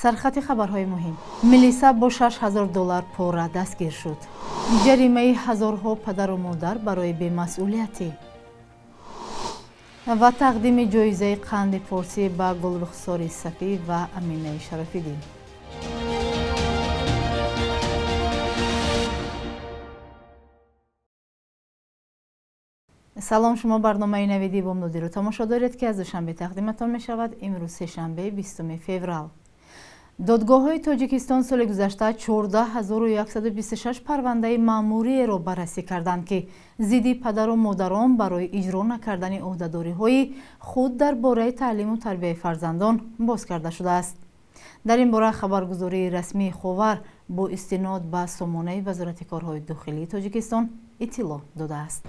سرخط خبرهای مهم. ملیسا با $6,000 پوره دستگیر شد. جریمه هزارها پدر و مادر برای بی‌مسئولیتی و تقدیم جایزه قند پارسی به گلرخسار صفی و امینه شرفیدین. سلام، شما برنامه نویدی بامدادی رو تماشا دارید که از دوشنبه تقدیمتان می شود. امروز سه‌شنبه 20 فوریه. دادگاه‌های تاجیکستان سال گذشته 14126 پرونده مأموری را بررسی کردند که ضد پدر و مادران برای اجرا نکردن عهده‌داری‌های خود درباره تعلیم و تربیت فرزندان باز کرده شده است. در این باره خبرگزاری رسمی خاور با استناد به سامانه وزارت کارهای داخلی تاجیکستان اطلاع داده است.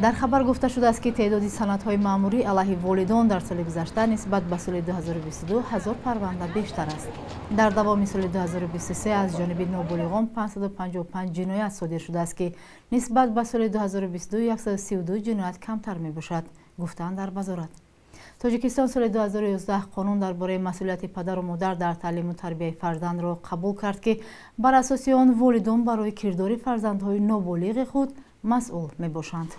در خبر گفته شده است که تعداد سندهای مأموری علیه والدان در سال گذشته نسبت به سال 2022 1000 پرونده بیشتر است. در دوام سال 2023 از جانب نابالغان 555 جنایت صادر شده است که نسبت به سال 2022 132 جنایت کمتر می باشد، گفتند در وزارت. تاجیکستان سال 2011 قانون درباره مسئولیت پدر و مادر در تعلیم و تربیت فرزند را قبول کرد که بر اساس آن والدان برای کردار فرزندهای نابالغ خود مسئول می باشند.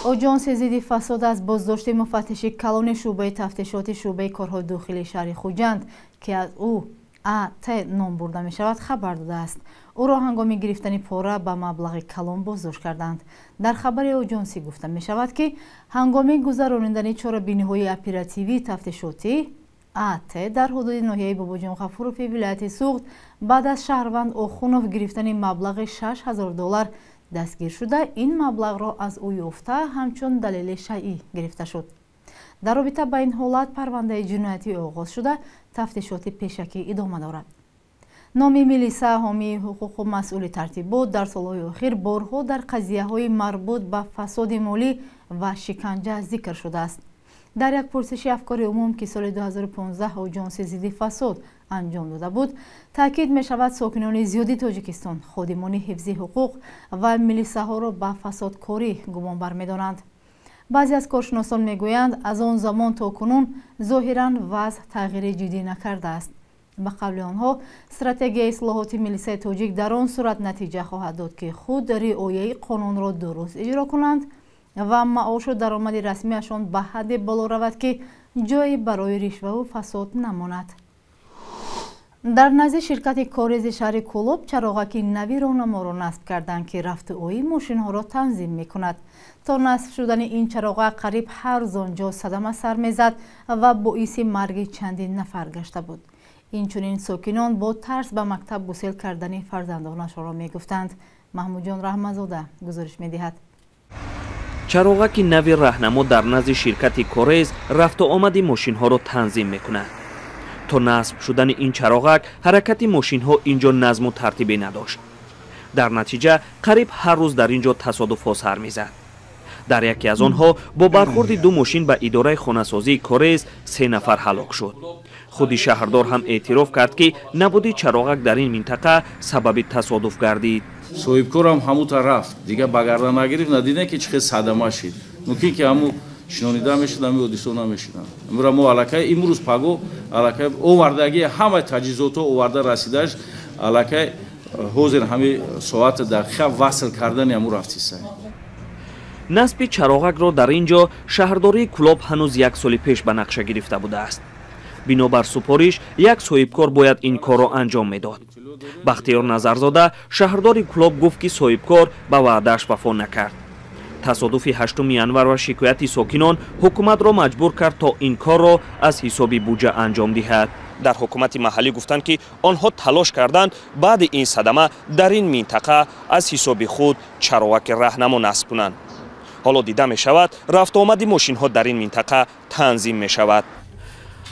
آژانس ضد فساد از بازداشت مفتش کلان شعبه تفتیشات شعبه کارهای داخلی شهر خوجند که از او AT نام برده می شود خبر داده است. او را هنگام گرفتن پاره به مبلغ کلان بازداشت کردند. در خبر آژانسی گفته می شود که هنگام گذراندن چاره‌بینی‌های اپراتیوی تفتیشاتی AT در حدود ناحیه باباجان غفوروفی ولایت سوخت بعد از شهروند آخونوف گرفتن مبلغ $6,000 دستگیر شده این مبلغ را از او یافته همچون دلیل شیعی گرفته شد. در رابطه با این حالت پرونده جنایتی آغاز شده تفتیشات پیشکی ادامه دارد. نام ملیسا حامی حقوق و مسئول ترتیبات در سالهای اخیر بارها در قضیه‌های مربوط به فساد مالی و شکنجه ذکر شده است. در یک پرسش افکار عموم که سال 2015 آژانس ضد فساد انجام داده بود، تاکید می شود ساکنان زیادی تاجیکستان خادمان حفظ حقوق و ملیساها را به فسادکاری گمان برمی‌دارند. بعضی از کارشناسان میگویند از آن زمان تا کنون ظاهراً وضع تغییر جدی نکرده است. به قول آنها استراتژی اصلاحات ملیسای تاجیک در آن صورت نتیجه خواهد داد که خود رعایت قانون را درست اجرا کنند و معاش و درآمد رسمیشان به حد بالا رود که جایی برای رشوه و فساد نماند. در نزد شرکت کاریز شهر کولوب چراغک نوی راهنما را نصب کردند که رفت و آمد ماشین ها را تنظیم می کند. تا نصب شدن این چراغک قریب هر روز آنجا صدمه سر می زد و باعث مرگ چندین نفر گشته بود. اینچنین ساکنان با ترس به مکتب گسیل کردن فرزندانشان را می گفتند. محمود جان رحمت‌زاده گزارش می دهد. چراغک نوی راهنما در نزد شرکت کاریز رفت و آمد ماشین ها را تنظیم می کند. تا نصب شدن این چراغک حرکت ماشین ها اینجا نظم و ترتیبی نداشت. در نتیجه قریب هر روز در اینجا تصادف سر می زد. در یکی از آنها با برخورد دو ماشین به اداره خانه‌سازی کاریز 3 نفر هلاک شد. خود شهردار هم اعتراف کرد که نبودی چراغک در این منطقه سبب تصادف گردید. صاحبکارم همونطور رفت دیگه بگردن نگرفت، ندیدن که چه صدمه شد. ممکن که همون شنونیده میشد همین اودیسو نمیشدن. امروز ما علاقه امروز پاگو علاقه اووردگی همه تجهیزات اوورده رسیدش علاقه حاضر همین ساعت دقیقه وصل کردن امور رفتیسه. نصب چراغک را در اینجا شهرداری کلوب هنوز 1 سال پیش به نقشه گرفته بوده است. بنابر سپارش یک صاحبکار باید این کار را انجام میداد. بختیار نظرزاده شهرداری کلوب گفت که صاحبکار به وعده‌اش وفا نکرد. تصادف 8 ینور و شکایت ساکنان حکومت را مجبور کرد تا این کار را از حساب بودجه انجام دهد. در حکومت محلی گفتند که آنها تلاش کردند بعد این صدمه در این منطقه از حساب خود چراغک راهنما نصب کنند. حالا دیده می شود رفت آمد ماشین ها در این منطقه تنظیم می شود.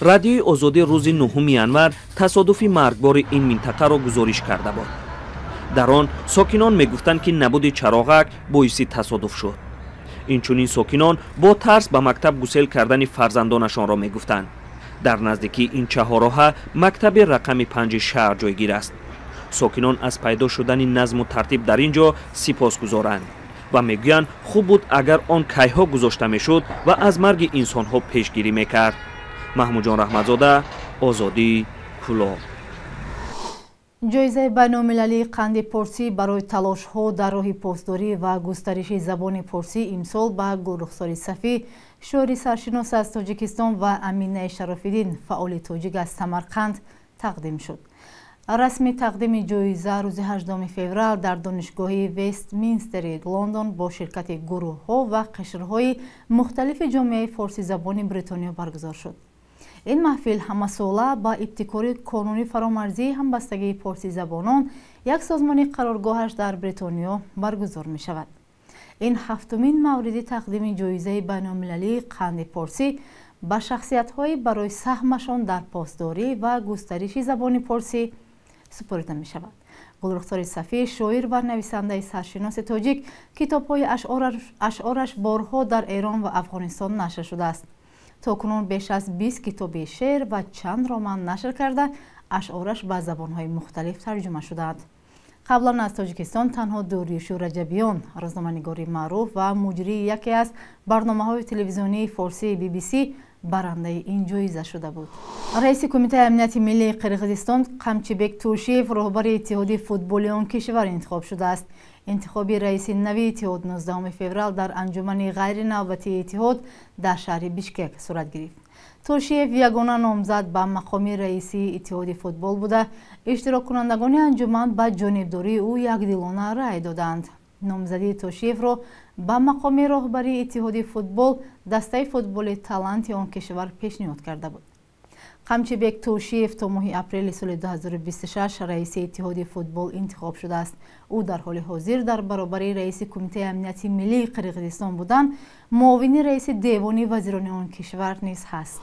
رادیوی آزادی روز 9 ینور تصادف مرگبار این منطقه را گزارش کرده بود. در آن ساکنان می گفتند که نبود چراغک باعث تصادف شد. اینچنین ساکنان با ترس به مکتب گسیل کردن فرزندانشان را می گفتند. در نزدیکی این چهارراه مکتب رقم 5 شهر جایگیر است. ساکنان از پیدا شدن نظم و ترتیب در اینجا سپاسگزارند و میگویند خوب بود اگر آن کیها گذاشته میشد و از مرگ انسان ها پیشگیری میکرد. محمود جان رحمت‌زاده، آزادی، کلوب. ҷоизаи байнулмилалии қанди порсӣ барои талошҳо дар роҳи постдорӣ ва густариши забони порсӣ имсол ба Гулрухсори Сафӣ, шоири саршинос аз Тоҷикистон ва Аминаи Шарофиддин, фаъоли тоҷик аз Самарқанд тақдим шуд. расми тақдими ҷоиза рӯзи 8 феврал дар донишгоҳи Вестминстери Лондон бо ширкати гурӯҳҳо ва қишрҳои мухталифи ҷомеаи форсизабони Бритониё баргузор шуд. ин маҳфил ҳамасола ба ибтикори қонуни фаромарзии ҳамбастагии порсизабонон, як созмони қароргоҳаш дар Бритониё баргузор мешавад. ин ҳафтумин мавриди тақдими ҷоизаи байнулмилалии қанди порсӣ ба шахсиятҳои барои саҳмашон дар постдорӣ ва густариши забони порсӣ супорида мешавад. Гулрухсори Сафӣ, шоир ва нависандаи саршиноси тоҷик, китобҳои ашъораш борҳо дар Эрон ва Афғонистон нашр шудааст. токунун беш аз 20 китоби шеър ва чанд роман нашр карда, ашъораш ба забонҳои мухталиф тарҷума шудаанд. қаблан аз Тоҷикистон танҳо Дуриюшу Раҷабиён, рӯзноманигори маъруф ва муҷрии яке аз барномаҳои телевизионии форсии BBC барандаи ин ҷоиза шуда буд. раиси Кумитаи амнияти миллии Қирғизистон Қамчибек Туршиев роҳбари иттиҳоди футболи он кишвар интихоб шудааст. интихоби раиси нави иттиҳод 19 феврал дар анҷумани ғайринавбатии иттиҳод дар шаҳри Бишкек сурат гирифт. Туршиев ягона номзад ба мақоми раиси иттиҳоди футбол буда, иштироккунандагони анҷуман ба ҷонибдории ӯ якдилона рай доданд. номзадии Туршиевро ба мақоми роҳбарии иттиҳоди футбол дастаи футболи таланти он кишвар пешниҳод карда буд. Қамчибек Туршиев то моҳи апрели соли 2026 раиси иттиҳоди футбол интихоб шудааст. ӯ дар ҳоли ҳозир дар баробари раиси Кумитаи амнияти миллии Қирғизистон будан, муовини раиси девони вазирони он кишвар низ ҳаст.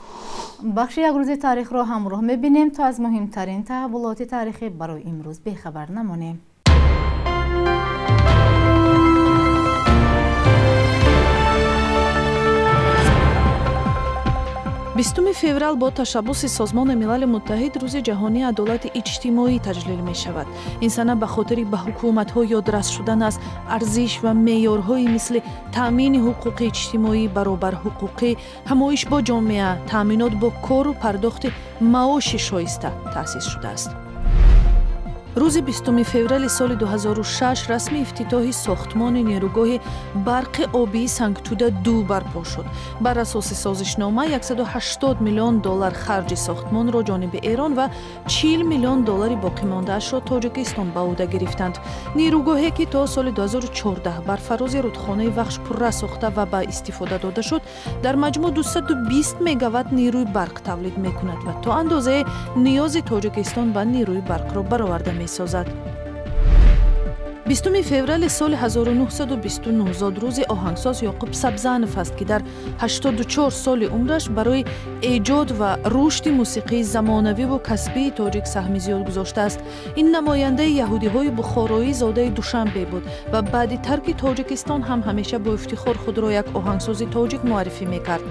бахши якрӯзи таърихро ҳамроҳ мебинем то аз муҳимтарин таҳввулоти таърихӣ барои имрӯз бехабар намонем. 20 феврал бо ташаббуси Созмони Милали Муттаҳид рӯзи ҷаҳонии адолати иҷтимоӣ таҷлил мешавад. Ин сана ба хотири ба ҳукуматҳо ёдрас шудан аз арзиш ва меъёрҳои мисли таъмини ҳуқуқи иҷтимоӣ, баробарҳуқуқӣ, ҳамоиш бо ҷомеа, таъминот бо кору пардохти маоши шоиста таъсис шудааст. рӯзи 20 феврали соли 2006 расми ифтитоҳи сохтмони нерӯгоҳи барқи обии Сангтуда 2 барпо шуд. бар асоси созишнома $180 миллион харҷи сохтмонро ҷониби Эрон ва $40 миллион боқимондаашро Тоҷикистон ба ӯҳда гирифтанд. нерӯгоҳе, ки то соли 2014 бар фарози рудхонаи Вахш пурра сохта ва ба истифода дода шуд, дар маҷмӯъ 220 мегаватт нерӯи барқ тавлид мекунад ва то андозае ниёзи Тоҷикистон ба нерӯи барқро бароварда месозад. 20 феврали соли 1929 зодрӯзи оҳангсоз Ёқуб Сабзанов аст, ки дар 84 соли умраш барои эҷод ва рушди мусиқии замонавиву касбии тоҷик саҳми зиёд гузоштааст. ин намояндаи яҳудиҳои бухороӣ зодаи Душанбе буд ва баъди тарки Тоҷикистон ҳам ҳамеша бо ифтихор худро як оҳангсози тоҷик муаррифӣ мекард.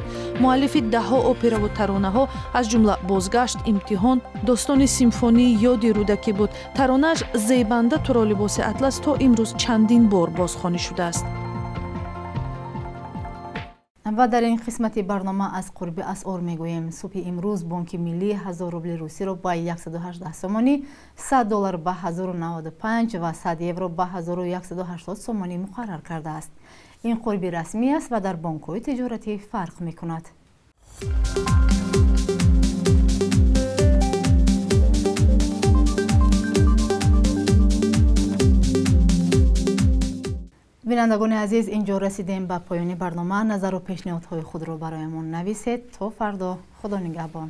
муаллифи даҳҳо операву таронаҳо, аз ҷумла Бозгашт, Имтиҳон, достони симфонии ёди рӯдакӣ буд. таронааш Зебанда туро либоси атлас то имрӯз чандин бор бозхонӣ шудааст. ва дар ин қисмати барнома аз қурби асъор мегӯем. субҳи имрӯз Бонки Миллии 1000 рубли русиро ба 118 сомонӣ, $100 ба 1095 ва 100 евро ба 1180 сомонӣ муқаррар кардааст. ин қурби расмӣ аст ва дар бонкҳои тиҷоратӣ фарқ мекунад. бинандагони азиз, инҷо расидем ба поёни барнома. назару пешниҳодҳои худро бароямон нависед. то фардо. худо нигаҳбон.